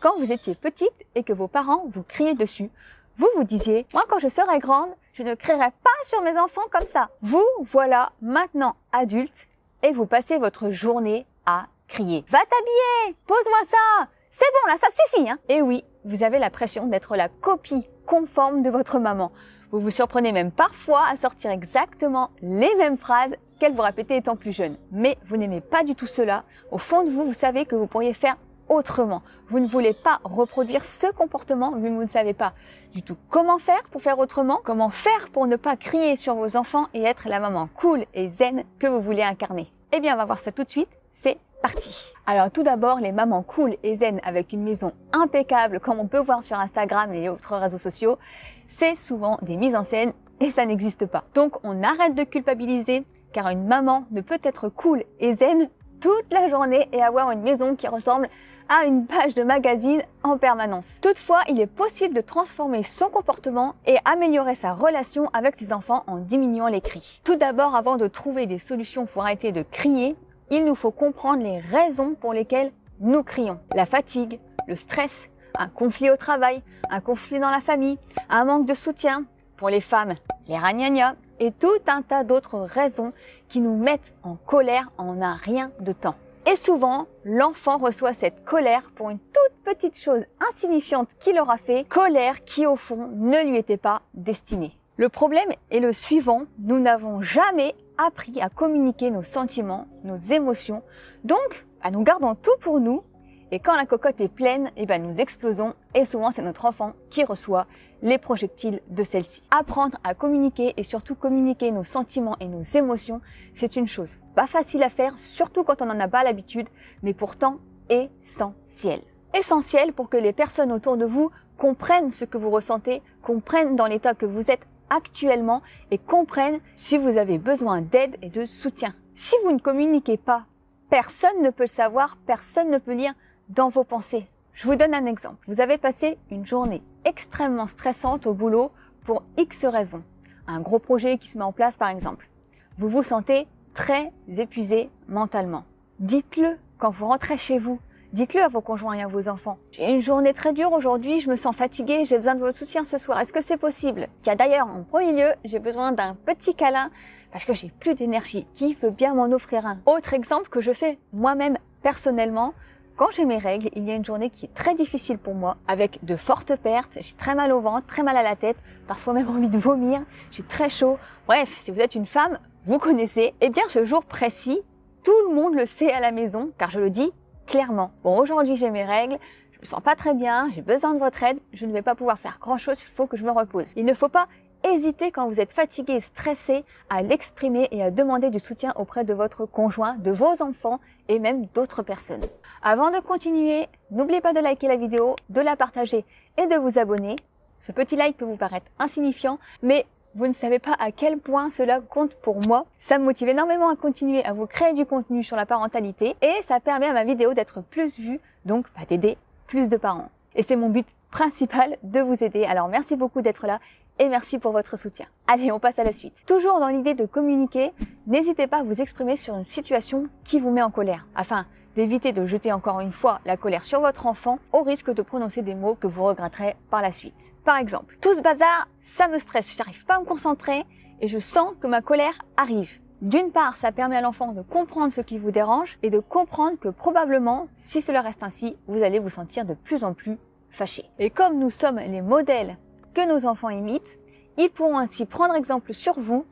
Quand vous étiez petite et que vos parents vous criaient dessus, vous vous disiez « Moi, quand je serai grande, je ne crierai pas sur mes enfants comme ça ». Vous, voilà, maintenant adulte, et vous passez votre journée à crier « Va t'habiller, pose-moi ça, c'est bon là, ça suffit !» Et oui, vous avez la pression d'être la copie conforme de votre maman. Vous vous surprenez même parfois à sortir exactement les mêmes phrases qu'elle vous répétait étant plus jeune. Mais vous n'aimez pas du tout cela. Au fond de vous, vous savez que vous pourriez faire autrement. Vous ne voulez pas reproduire ce comportement, mais vous ne savez pas du tout comment faire pour faire autrement, comment faire pour ne pas crier sur vos enfants et être la maman cool et zen que vous voulez incarner. Eh bien, on va voir ça tout de suite. C'est parti. Alors tout d'abord, les mamans cool et zen avec une maison impeccable, comme on peut voir sur Instagram et autres réseaux sociaux, c'est souvent des mises en scène et ça n'existe pas. Donc on arrête de culpabiliser, car une maman ne peut être cool et zen toute la journée et avoir une maison qui ressemble à une page de magazine en permanence. Toutefois, il est possible de transformer son comportement et améliorer sa relation avec ses enfants en diminuant les cris. Tout d'abord, avant de trouver des solutions pour arrêter de crier, il nous faut comprendre les raisons pour lesquelles nous crions. La fatigue, le stress, un conflit au travail, un conflit dans la famille, un manque de soutien, pour les femmes, les ragnagnas, et tout un tas d'autres raisons qui nous mettent en colère en un rien de temps. Et souvent, l'enfant reçoit cette colère pour une toute petite chose insignifiante qu'il aura fait, colère qui au fond ne lui était pas destinée. Le problème est le suivant, nous n'avons jamais appris à communiquer nos sentiments, nos émotions, donc nous gardons tout pour nous, et quand la cocotte est pleine, nous explosons, et souvent c'est notre enfant qui reçoit les projectiles de celle-ci. Apprendre à communiquer et surtout communiquer nos sentiments et nos émotions, c'est une chose pas facile à faire, surtout quand on n'en a pas l'habitude, mais pourtant essentielle. Essentielle pour que les personnes autour de vous comprennent ce que vous ressentez, comprennent dans l'état que vous êtes actuellement et comprennent si vous avez besoin d'aide et de soutien. Si vous ne communiquez pas, personne ne peut le savoir, personne ne peut lire dans vos pensées. Je vous donne un exemple. Vous avez passé une journée extrêmement stressante au boulot pour X raisons. Un gros projet qui se met en place par exemple. Vous vous sentez très épuisé mentalement. Dites-le quand vous rentrez chez vous. Dites-le à vos conjoints et à vos enfants. J'ai une journée très dure aujourd'hui, je me sens fatiguée, j'ai besoin de votre soutien ce soir. Est-ce que c'est possible? D'ailleurs, en premier lieu, j'ai besoin d'un petit câlin parce que j'ai plus d'énergie. Qui veut bien m'en offrir un? Autre exemple que je fais moi-même personnellement. Quand j'ai mes règles, il y a une journée qui est très difficile pour moi, avec de fortes pertes, j'ai très mal au ventre, très mal à la tête, parfois même envie de vomir, j'ai très chaud. Bref, si vous êtes une femme, vous connaissez, eh bien ce jour précis, tout le monde le sait à la maison, car je le dis clairement. Bon, aujourd'hui j'ai mes règles, je me sens pas très bien, j'ai besoin de votre aide, je ne vais pas pouvoir faire grand chose, il faut que je me repose. Il ne faut pas hésiter quand vous êtes fatigué et stressé à l'exprimer et à demander du soutien auprès de votre conjoint, de vos enfants et même d'autres personnes. Avant de continuer, n'oubliez pas de liker la vidéo, de la partager et de vous abonner. Ce petit like peut vous paraître insignifiant, mais vous ne savez pas à quel point cela compte pour moi. Ça me motive énormément à continuer à vous créer du contenu sur la parentalité et ça permet à ma vidéo d'être plus vue, donc d'aider plus de parents. Et c'est mon but principal de vous aider. Alors merci beaucoup d'être là et merci pour votre soutien. Allez, on passe à la suite. Toujours dans l'idée de communiquer, n'hésitez pas à vous exprimer sur une situation qui vous met en colère, afin d'éviter de jeter encore une fois la colère sur votre enfant au risque de prononcer des mots que vous regretterez par la suite. Par exemple, tout ce bazar, ça me stresse, j'arrive pas à me concentrer et je sens que ma colère arrive. D'une part, ça permet à l'enfant de comprendre ce qui vous dérange et de comprendre que probablement, si cela reste ainsi, vous allez vous sentir de plus en plus fâché. Et comme nous sommes les modèles que nos enfants imitent, ils pourront ainsi prendre exemple sur vous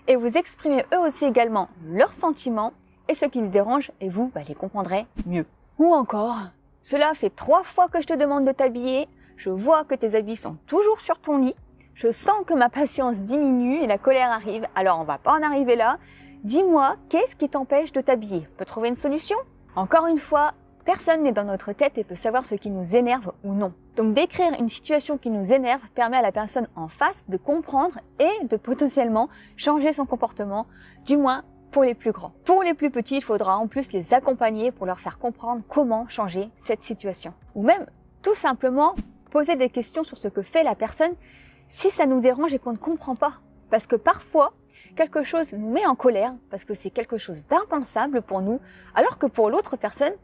et vous exprimer eux aussi également leurs sentiments et ce qui les dérange et vous les comprendrez mieux. Ou encore, cela fait 3 fois que je te demande de t'habiller, je vois que tes habits sont toujours sur ton lit, je sens que ma patience diminue et la colère arrive, alors on va pas en arriver là. Dis-moi, qu'est-ce qui t'empêche de t'habiller? On peut trouver une solution? Encore une fois, personne n'est dans notre tête et peut savoir ce qui nous énerve ou non. Donc décrire une situation qui nous énerve permet à la personne en face de comprendre et de potentiellement changer son comportement, du moins pour les plus grands. Pour les plus petits, il faudra en plus les accompagner pour leur faire comprendre comment changer cette situation. Ou même, tout simplement, poser des questions sur ce que fait la personne si ça nous dérange et qu'on ne comprend pas. Parce que parfois, quelque chose nous met en colère, parce que c'est quelque chose d'impensable pour nous, alors que pour l'autre personne,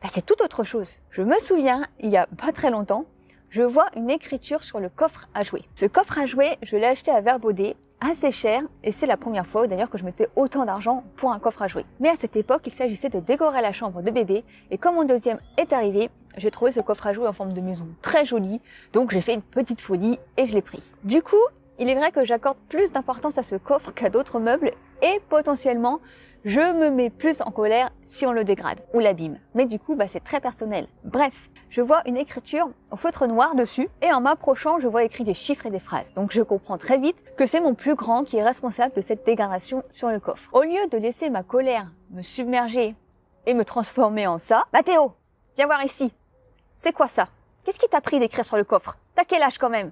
Bah, c'est tout autre chose. Je me souviens, il y a pas très longtemps, je vois une écriture sur le coffre à jouets. Ce coffre à jouets, je l'ai acheté à Verbaudet, assez cher, et c'est la première fois d'ailleurs que je mettais autant d'argent pour un coffre à jouets. Mais à cette époque, il s'agissait de décorer la chambre de bébé, et comme mon deuxième est arrivé, j'ai trouvé ce coffre à jouets en forme de maison très joli, donc j'ai fait une petite folie et je l'ai pris. Du coup, il est vrai que j'accorde plus d'importance à ce coffre qu'à d'autres meubles, et potentiellement, je me mets plus en colère si on le dégrade ou l'abîme. Mais du coup, c'est très personnel. Bref, je vois une écriture au feutre noir dessus et en m'approchant, je vois écrit des chiffres et des phrases. Donc je comprends très vite que c'est mon plus grand qui est responsable de cette dégradation sur le coffre. Au lieu de laisser ma colère me submerger et me transformer en ça, Mathéo, viens voir ici. C'est quoi ça? Qu'est-ce qui t'a pris d'écrire sur le coffre? T'as quel âge quand même?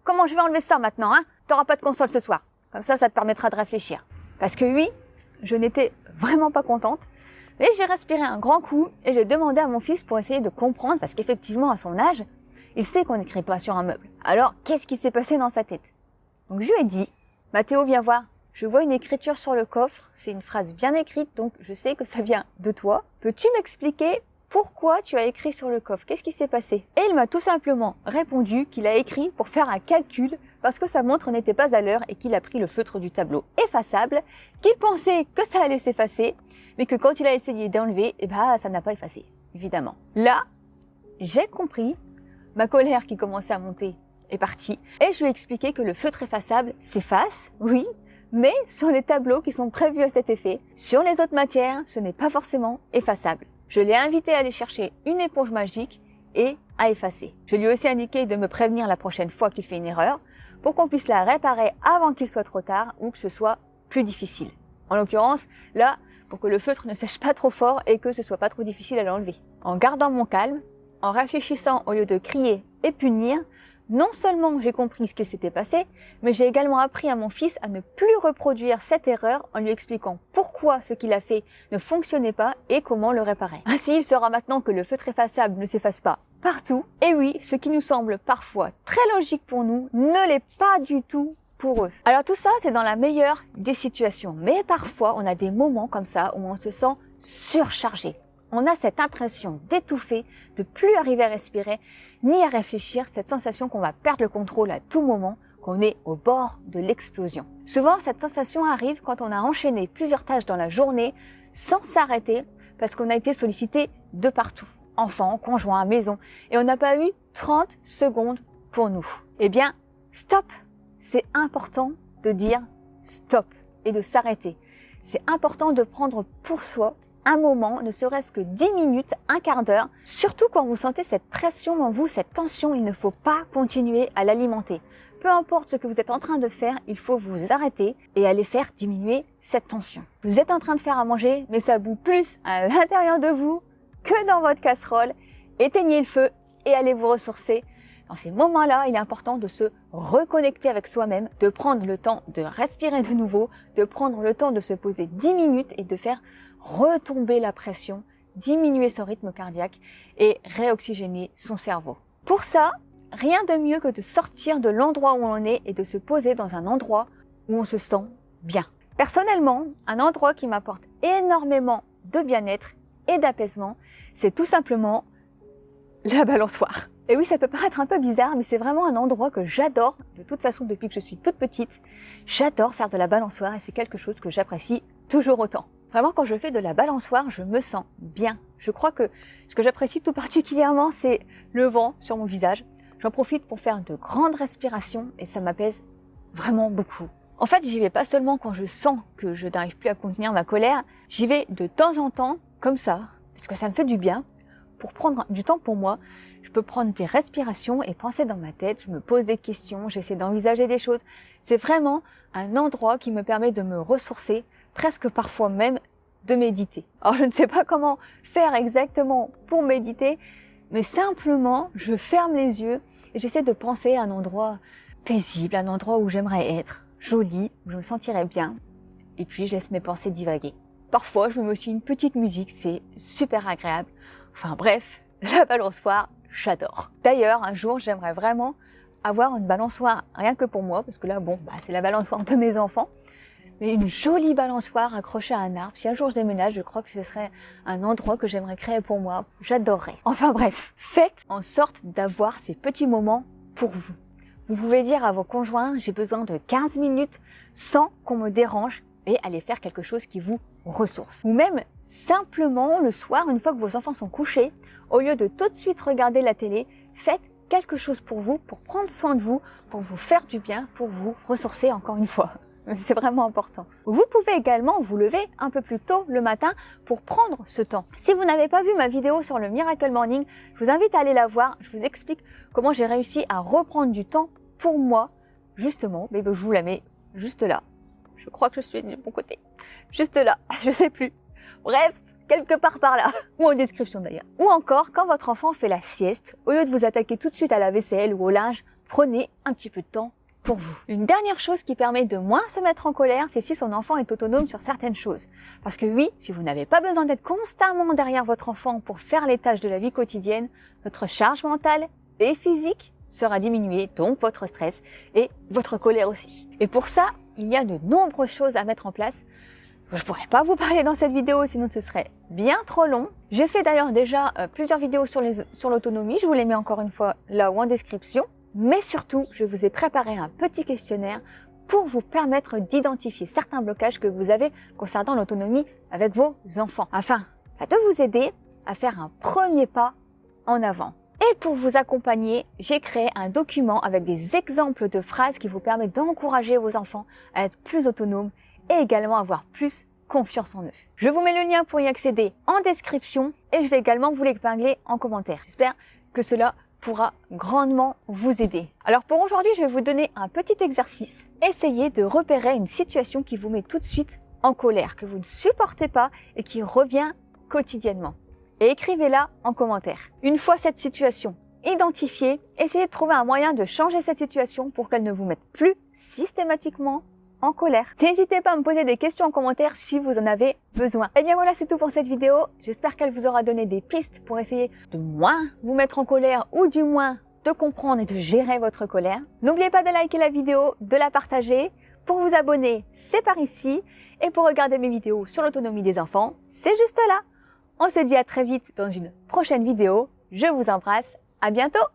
Comment je vais enlever ça maintenant, hein? T'auras pas de console ce soir. Comme ça te permettra de réfléchir. Parce que oui, je n'étais vraiment pas contente, mais j'ai respiré un grand coup et j'ai demandé à mon fils pour essayer de comprendre, parce qu'effectivement, à son âge, il sait qu'on n'écrit pas sur un meuble. Alors, qu'est-ce qui s'est passé dans sa tête? Donc, je lui ai dit, Mathéo, viens voir, je vois une écriture sur le coffre, c'est une phrase bien écrite, donc je sais que ça vient de toi. Peux-tu m'expliquer pourquoi tu as écrit sur le coffre? Qu'est-ce qui s'est passé? Et il m'a tout simplement répondu qu'il a écrit pour faire un calcul parce que sa montre n'était pas à l'heure et qu'il a pris le feutre du tableau effaçable, qu'il pensait que ça allait s'effacer, mais que quand il a essayé d'enlever, ça n'a pas effacé, évidemment. Là, j'ai compris, ma colère qui commençait à monter est partie, et je lui ai expliqué que le feutre effaçable s'efface, oui, mais sur les tableaux qui sont prévus à cet effet. Sur les autres matières, ce n'est pas forcément effaçable. Je l'ai invité à aller chercher une éponge magique et à effacer. Je lui ai aussi indiqué de me prévenir la prochaine fois qu'il fait une erreur pour qu'on puisse la réparer avant qu'il soit trop tard ou que ce soit plus difficile. En l'occurrence, là, pour que le feutre ne sèche pas trop fort et que ce soit pas trop difficile à l'enlever. En gardant mon calme, en réfléchissant au lieu de crier et punir, non seulement j'ai compris ce qu'il s'était passé, mais j'ai également appris à mon fils à ne plus reproduire cette erreur en lui expliquant pourquoi ce qu'il a fait ne fonctionnait pas et comment le réparer. Ainsi, il saura maintenant que le feutre effaçable ne s'efface pas partout. Et oui, ce qui nous semble parfois très logique pour nous ne l'est pas du tout pour eux. Alors tout ça, c'est dans la meilleure des situations. Mais parfois, on a des moments comme ça où on se sent surchargé. On a cette impression d'étouffer, de plus arriver à respirer, ni à réfléchir, cette sensation qu'on va perdre le contrôle à tout moment, qu'on est au bord de l'explosion. Souvent, cette sensation arrive quand on a enchaîné plusieurs tâches dans la journée sans s'arrêter parce qu'on a été sollicité de partout. Enfants, conjoints, maison, et on n'a pas eu 30 secondes pour nous. Eh bien, stop! C'est important de dire stop et de s'arrêter. C'est important de prendre pour soi un moment, ne serait-ce que 10 minutes, un quart d'heure. Surtout quand vous sentez cette pression en vous, cette tension, il ne faut pas continuer à l'alimenter. Peu importe ce que vous êtes en train de faire, il faut vous arrêter et aller faire diminuer cette tension. Vous êtes en train de faire à manger, mais ça bout plus à l'intérieur de vous que dans votre casserole. Éteignez le feu et allez vous ressourcer. Dans ces moments-là, il est important de se reconnecter avec soi-même, de prendre le temps de respirer de nouveau, de prendre le temps de se poser 10 minutes et de faire retomber la pression, diminuer son rythme cardiaque et réoxygéner son cerveau. Pour ça, rien de mieux que de sortir de l'endroit où on est et de se poser dans un endroit où on se sent bien. Personnellement, un endroit qui m'apporte énormément de bien-être et d'apaisement, c'est tout simplement la balançoire. Et oui, ça peut paraître un peu bizarre, mais c'est vraiment un endroit que j'adore. De toute façon, depuis que je suis toute petite, j'adore faire de la balançoire et c'est quelque chose que j'apprécie toujours autant. Vraiment, quand je fais de la balançoire, je me sens bien. Je crois que ce que j'apprécie tout particulièrement, c'est le vent sur mon visage. J'en profite pour faire de grandes respirations et ça m'apaise vraiment beaucoup. En fait, j'y vais pas seulement quand je sens que je n'arrive plus à contenir ma colère. J'y vais de temps en temps, comme ça, parce que ça me fait du bien, pour prendre du temps pour moi. Je peux prendre des respirations et penser dans ma tête. Je me pose des questions, j'essaie d'envisager des choses. C'est vraiment un endroit qui me permet de me ressourcer, presque parfois même de méditer. Alors je ne sais pas comment faire exactement pour méditer, mais simplement je ferme les yeux et j'essaie de penser à un endroit paisible, un endroit où j'aimerais être, joli, où je me sentirais bien. Et puis je laisse mes pensées divaguer. Parfois je me mets aussi une petite musique, c'est super agréable. Enfin bref, la balançoire, j'adore. D'ailleurs, un jour j'aimerais vraiment avoir une balançoire rien que pour moi, parce que là c'est la balançoire de mes enfants. mais une jolie balançoire accrochée à un arbre. Si un jour je déménage, je crois que ce serait un endroit que j'aimerais créer pour moi. J'adorerais. Enfin bref, faites en sorte d'avoir ces petits moments pour vous. Vous pouvez dire à vos conjoints, j'ai besoin de 15 minutes sans qu'on me dérange et aller faire quelque chose qui vous ressource. Ou même simplement le soir, une fois que vos enfants sont couchés, au lieu de tout de suite regarder la télé, faites quelque chose pour vous, pour prendre soin de vous, pour vous faire du bien, pour vous ressourcer encore une fois. C'est vraiment important. Vous pouvez également vous lever un peu plus tôt le matin pour prendre ce temps. Si vous n'avez pas vu ma vidéo sur le Miracle Morning, je vous invite à aller la voir. Je vous explique comment j'ai réussi à reprendre du temps pour moi, justement. Mais je vous la mets juste là. Je crois que je suis de mon côté. Juste là, je sais plus. Bref, quelque part par là, ou en description d'ailleurs. Ou encore, quand votre enfant fait la sieste, au lieu de vous attaquer tout de suite à la vaisselle ou au linge, prenez un petit peu de temps pour vous. Une dernière chose qui permet de moins se mettre en colère, c'est si son enfant est autonome sur certaines choses. Parce que oui, si vous n'avez pas besoin d'être constamment derrière votre enfant pour faire les tâches de la vie quotidienne, votre charge mentale et physique sera diminuée, donc votre stress et votre colère aussi. Et pour ça, il y a de nombreuses choses à mettre en place. Je pourrais pas vous parler dans cette vidéo, sinon ce serait bien trop long. J'ai fait d'ailleurs déjà plusieurs vidéos sur l'autonomie, je vous les mets encore une fois là ou en description. Mais surtout, je vous ai préparé un petit questionnaire pour vous permettre d'identifier certains blocages que vous avez concernant l'autonomie avec vos enfants, afin de vous aider à faire un premier pas en avant. Et pour vous accompagner, j'ai créé un document avec des exemples de phrases qui vous permettent d'encourager vos enfants à être plus autonomes et également avoir plus confiance en eux. Je vous mets le lien pour y accéder en description et je vais également vous l'épingler en commentaire. J'espère que cela pourra grandement vous aider. Alors pour aujourd'hui, je vais vous donner un petit exercice. Essayez de repérer une situation qui vous met tout de suite en colère, que vous ne supportez pas et qui revient quotidiennement. Et écrivez-la en commentaire. Une fois cette situation identifiée, essayez de trouver un moyen de changer cette situation pour qu'elle ne vous mette plus systématiquement en colère. N'hésitez pas à me poser des questions en commentaire si vous en avez besoin. Et bien voilà, c'est tout pour cette vidéo. J'espère qu'elle vous aura donné des pistes pour essayer de moins vous mettre en colère ou du moins de comprendre et de gérer votre colère. N'oubliez pas de liker la vidéo, de la partager. Pour vous abonner, c'est par ici. Et pour regarder mes vidéos sur l'autonomie des enfants, c'est juste là. On se dit à très vite dans une prochaine vidéo. Je vous embrasse. À bientôt!